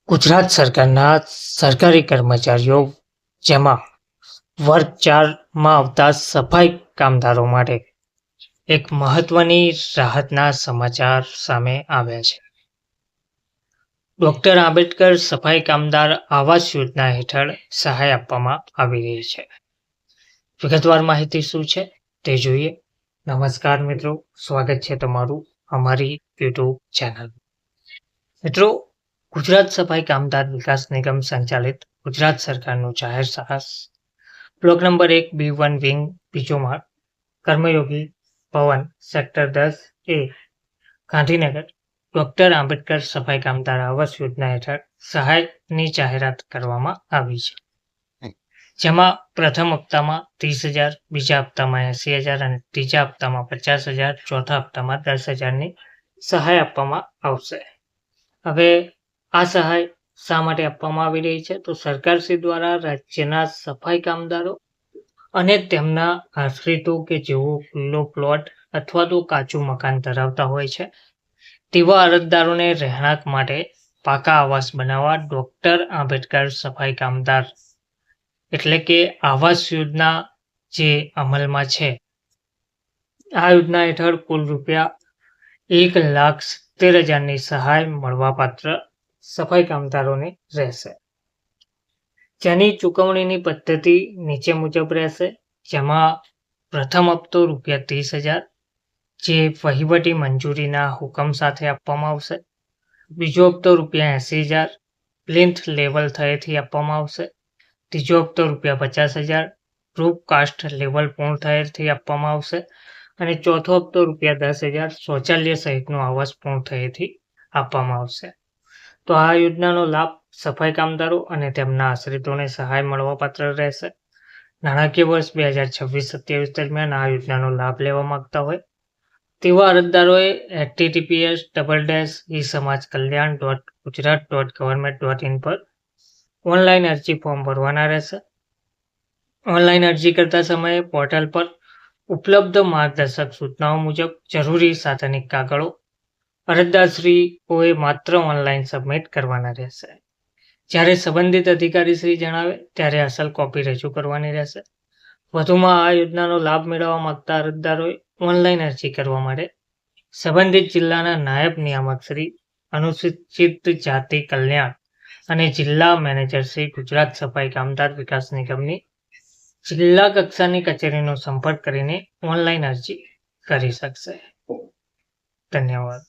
ગુજરાત સરકારના સરકારી કર્મચારીઓ જેમાં વર્ગ 4માં આવતા સફાઈ કામદારો માટે એક મહત્વની રાહતના સમાચાર સામે આવ્યા છે. ડોક્ટર આંબેડકર સફાઈ કામદાર આવાસ યોજના હેઠળ સહાય આપવામાં આવી રહી છે. વિગતવાર માહિતી શું છે તે જોઈએ. નમસ્કાર મિત્રો, સ્વાગત છે તમારું અમારી યુટ્યુબ ચેનલ. મિત્રો, ગુજરાત સફાઈ કામદાર વિકાસ નિગમ સંચાલિત ગુજરાત સરકારનું જાહેર સાહસ બ્લોક નંબર 1B1 વિંગ બીજો માળ, Karmayogi Bhavan, sector 10A, Gandhinagar doctor Ambedkar સફાઈ કામદાર આવાસ યોજના હેઠળ સહાયની જાહેરાત કરવામાં આવી છે. જેમાં પ્રથમ હપ્તામાં 30,000, બીજા હપ્તામાં 80,000 અને ત્રીજા હપ્તામાં 50,000, ચોથા હપ્તામાં 10,000ની સહાય આપવામાં આવશે. હવે આ સહાય શા માટે આપવામાં આવી રહી છે? તો સરકારશ્રી દ્વારા રાજ્યના સફાઈ કામદારો અને તેમના આશ્રિતો કે જેઓ ખુલ્લો પ્લોટ અથવા તો કાચું મકાન ધરાવતા હોય છે તેવા અરજદારોને રહેણાંક માટે પાકા આવાસ બનાવવા ડોક્ટર આંબેડકર સફાઈ કામદાર એટલે કે આવાસ યોજના જે અમલમાં છે, આ યોજના હેઠળ કુલ રૂપિયા 1,70,000ની સહાય મળવાપાત્ર સફાઈ કામદારોને રહેશે. જેની ચૂકવણીની પદ્ધતિ નીચે મુજબ રહેશે. જેમાં પ્રથમ હપ્તો રૂપિયા 30,000 જે વહીવટી મંજૂરીના હુકમ સાથે આપવામાં આવશે. બીજો હપ્તો રૂપિયા 80,000 પ્લિન્થ લેવલ થયેથી આપવામાં આવશે. ત્રીજો હપ્તો રૂપિયા 50,000 પ્રૂફ કાસ્ટ લેવલ પૂર્ણ થયેથી આપવામાં આવશે. અને ચોથો હપ્તો રૂપિયા 10,000 શૌચાલય સહિતનો આવાસ પૂર્ણ થયેથી આપવામાં આવશે. તો આ યોજનાનો લાભ સફાઈ કામદારો અને તેમના આશ્રિતોને સહાય મળવાપાત્ર રહેશે. નાણાકીય વર્ષ 2026-27 દરમિયાન આ યોજનાનો લાભ લેવા માંગતા હોય તેવા અરજદારોએ https://esamajkalyan.gujarat.government.in પર ઓનલાઈન અરજી ફોર્મ ભરવાના રહેશે. ઓનલાઈન અરજી કરતા સમયે પોર્ટલ પર ઉપલબ્ધ માર્ગદર્શક સૂચનાઓ મુજબ જરૂરી સાધનિક કાગળો અરજદારશ્રીઓએ માત્ર ઓનલાઈન સબમિટ કરવાના રહેશે. જ્યારે સંબંધિત અધિકારીશ્રી જણાવે ત્યારે અસલ કોપી રજૂ કરવાની રહેશે. વધુમાં આ યોજનાનો લાભ મેળવવા માંગતા અરજદારોએ ઓનલાઈન અરજી કરવા માટે સંબંધિત જિલ્લાના નાયબ નિયામક શ્રી અનુસૂચિત જાતિ કલ્યાણ અને જિલ્લા મેનેજર શ્રી ગુજરાત સફાઈ કામદાર વિકાસ નિગમની જિલ્લા કક્ષાની કચેરીનો સંપર્ક કરીને ઓનલાઈન અરજી કરી શકશે. ધન્યવાદ.